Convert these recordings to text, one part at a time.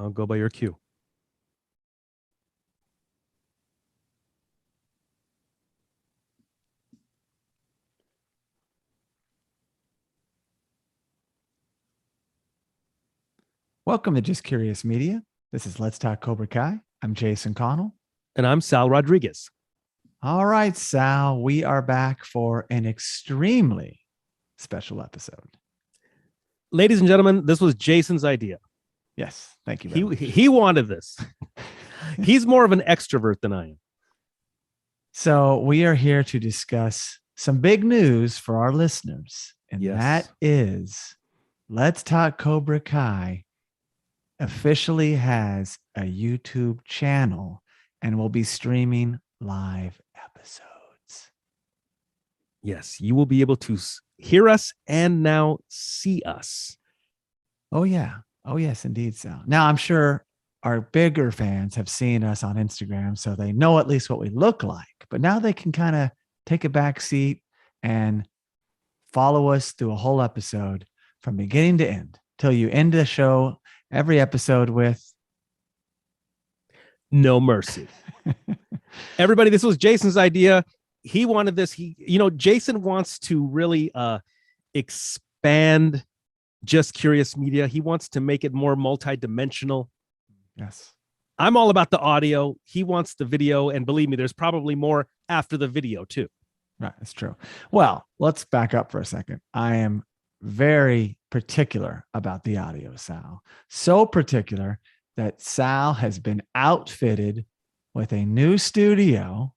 I'll go by your cue. Welcome to Just Curious Media. This is Let's Talk Cobrakai. I'm Jason Connell. And I'm Sal Rodriguez. All right, Sal, we are back for an extremely special episode. Ladies and gentlemen, this was Jason's idea. Yes, thank you very much. He wanted this. He's more of an extrovert than I am. So we are here to discuss some big news for our listeners. And that is Let's Talk Cobrakai officially has a YouTube channel and will be streaming live episodes. Yes, you will be able to hear us and now see us. Oh, yeah. Oh, yes, indeed, Sal. Now, I'm sure our bigger fans have seen us on Instagram, so they know at least what we look like. But now they can kind of take a back seat and follow us through a whole episode from beginning to end till you end the show every episode with no mercy. Everybody, this was Jason's idea. He wanted this. Jason wants to really expand Just Curious Media. He wants to make it more multidimensional. Yes. I'm all about the audio. He wants the video. And believe me, there's probably more after the video too. Right. That's true. Well, let's back up for a second. I am very particular about the audio, Sal. So particular that Sal has been outfitted with a new studio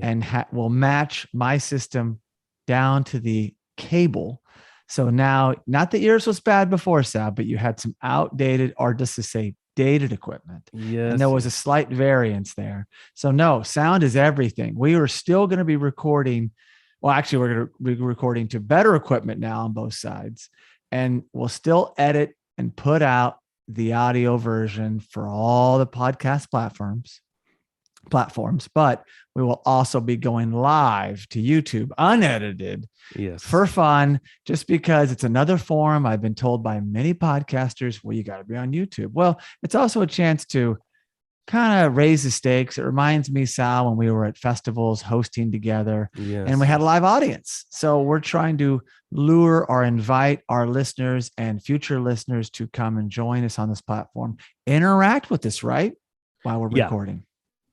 and will match my system down to the cable. So now, not that yours was bad before, Sal, but you had some outdated, or just to say dated equipment. Yes. And there was a slight variance there. So no, sound is everything. We are still going to be recording. Well, actually, we're going to be recording to better equipment now on both sides. And we'll still edit and put out the audio version for all the podcast platforms, but we will also be going live to YouTube unedited for fun, just because it's another forum. I've been told by many podcasters, well, you got to be on YouTube. Well, it's also a chance to kind of raise the stakes. It reminds me, Sal, when we were at festivals hosting together and we had a live audience. So we're trying to lure or invite our listeners and future listeners to come and join us on this platform, interact with us, right? While we're recording.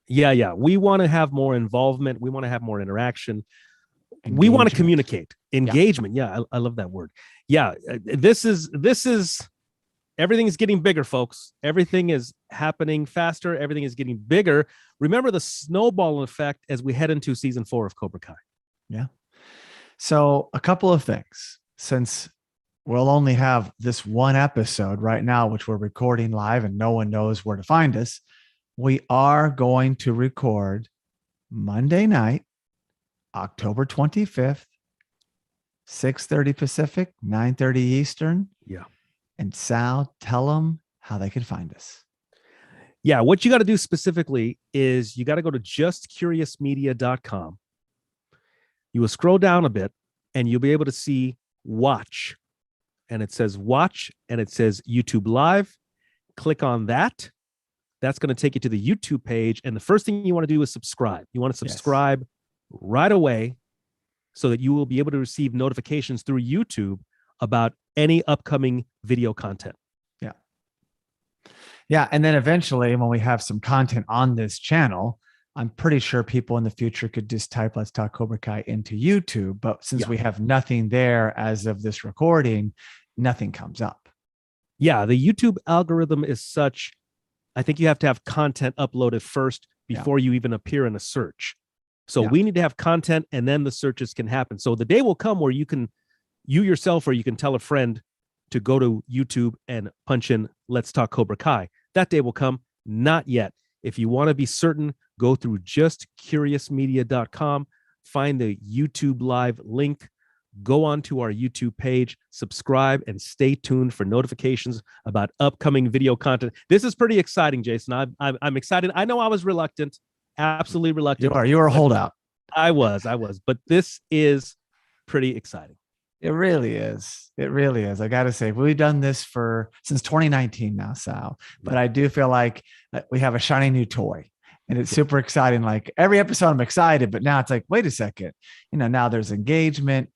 Yeah. We want to have more involvement. We want to have more interaction. We want to communicate. Engagement. Yeah, I love that word. Yeah, this is everything is getting bigger, folks. Everything is happening faster. Everything is getting bigger. Remember the snowball effect as we head into season 4 of Cobra Kai. Yeah. So a couple of things, since we'll only have this one episode right now, which we're recording live and no one knows where to find us. We are going to record Monday night, October 25th, 6:30 Pacific, 9:30 Eastern. Yeah. And Sal, tell them how they can find us. Yeah, what you got to do specifically is you got to go to justcuriousmedia.com. You will scroll down a bit and you'll be able to see watch. And it says watch and it says YouTube Live. Click on that. That's going to take you to the YouTube page. And the first thing you want to do is subscribe. You want to subscribe right away so that you will be able to receive notifications through YouTube about any upcoming video content. Yeah. And then eventually when we have some content on this channel, I'm pretty sure people in the future could just type Let's Talk Cobra Kai into YouTube. But since we have nothing there as of this recording, nothing comes up. Yeah. The YouTube algorithm is such, I think you have to have content uploaded first before you even appear in a search. So we need to have content and then the searches can happen. So the day will come where you yourself, or you can tell a friend to go to YouTube and punch in Let's Talk Cobra Kai. That day will come. Not yet. If you want to be certain, go through justcuriousmedia.com, find the YouTube Live link, go onto our YouTube page, subscribe, and stay tuned for notifications about upcoming video content. This is pretty exciting, Jason. I'm excited. I know I was reluctant, absolutely reluctant. You are a holdout. I was, but this is pretty exciting. It really is. It really is. I got to say, we've done this since 2019 now, Sal, but I do feel like we have a shiny new toy. And it's super exciting. Like every episode, I'm excited, but now it's like, wait a second. Now there's engagement.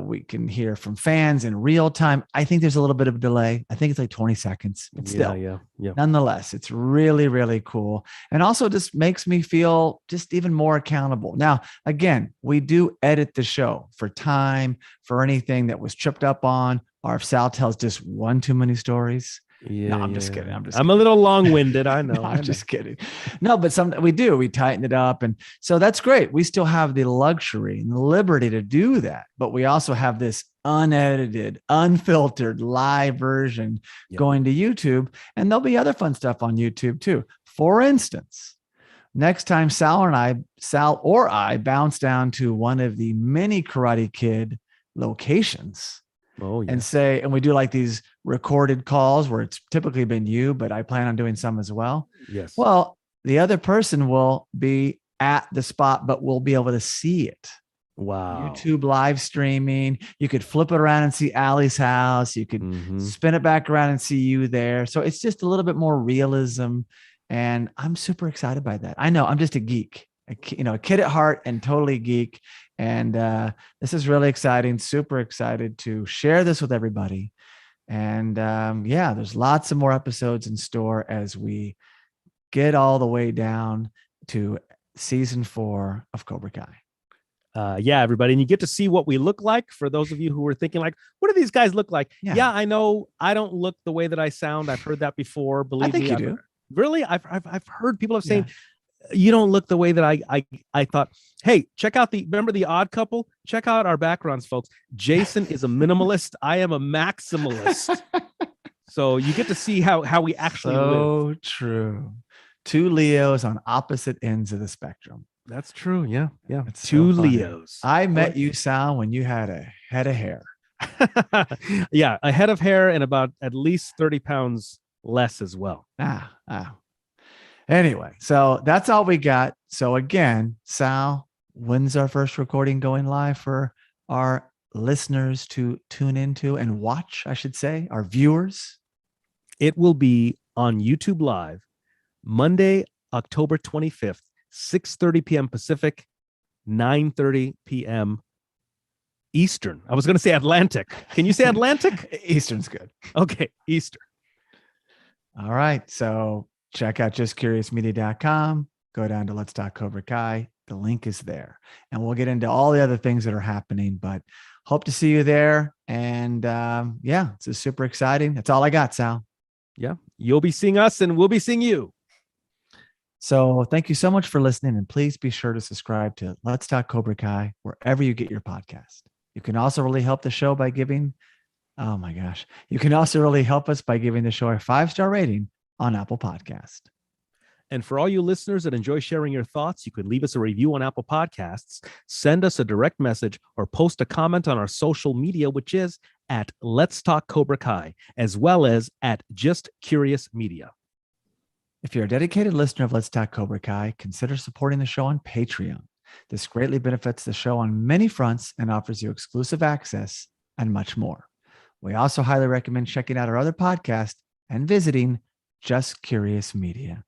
We can hear from fans in real time. I think there's a little bit of a delay. I think it's like 20 seconds, but still, nonetheless, it's really, really cool. And also just makes me feel just even more accountable. Now, again, we do edit the show for time, for anything that was tripped up on, or if Sal tells just one too many stories. Yeah, no, I'm just kidding. I'm a little long-winded. I know. No, I'm just kidding. No, but we tighten it up. And so that's great. We still have the luxury and the liberty to do that. But we also have this unedited, unfiltered live version going to YouTube. And there'll be other fun stuff on YouTube too. For instance, next time Sal or I bounce down to one of the mini Karate Kid locations. Oh, yeah. And we do like these recorded calls where it's typically been you, but I plan on doing some as well. Yes. Well, the other person will be at the spot, but we'll be able to see it. Wow. YouTube live streaming. You could flip it around and see Allie's house. You could spin it back around and see you there. So it's just a little bit more realism. And I'm super excited by that. I know I'm just a geek, a kid at heart and totally geek. And this is really exciting. Super excited to share this with everybody. And there's lots of more episodes in store as we get all the way down to season 4 of Cobra Kai. Everybody. And you get to see what we look like. For those of you who were thinking like, what do these guys look like? Yeah, I know I don't look the way that I sound. I've heard that before. Believe me. I think you do. Really? I've heard people have saying, you don't look the way that I thought. Hey, remember the Odd Couple? Check out our backgrounds, folks. Jason is a minimalist. I am a maximalist. So you get to see how we actually live. So true. 2 Leos on opposite ends of the spectrum. That's true. Yeah. It's 2 so Leos. I met you, Sal, when you had a head of hair. Yeah, a head of hair and about at least 30 pounds less as well. Anyway, so that's all we got. So again, Sal, when's our first recording going live for our listeners to tune into and watch, I should say, our viewers? It will be on YouTube Live, Monday, October 25th, 6:30 p.m. Pacific, 9:30 p.m. Eastern. I was going to say Atlantic. Can you say Atlantic? Eastern's good. Okay, Eastern. All right. So check out justcuriousmedia.com. Go down to Let's Talk Cobra Kai. The link is there. And we'll get into all the other things that are happening, but hope to see you there. And it's just super exciting. That's all I got, Sal. Yeah. You'll be seeing us and we'll be seeing you. So thank you so much for listening. And please be sure to subscribe to Let's Talk Cobra Kai wherever you get your podcast. You can also really help the show by giving, you can also really help us by giving the show a 5-star rating on Apple Podcast. And for all you listeners that enjoy sharing your thoughts, you could leave us a review on Apple Podcasts, send us a direct message, or post a comment on our social media, which is at Let's Talk Cobra Kai, as well as at Just Curious Media. If you're a dedicated listener of Let's Talk Cobra Kai, consider supporting the show on Patreon. This greatly benefits the show on many fronts and offers you exclusive access and much more. We also highly recommend checking out our other podcast and visiting justcuriousmedia.com.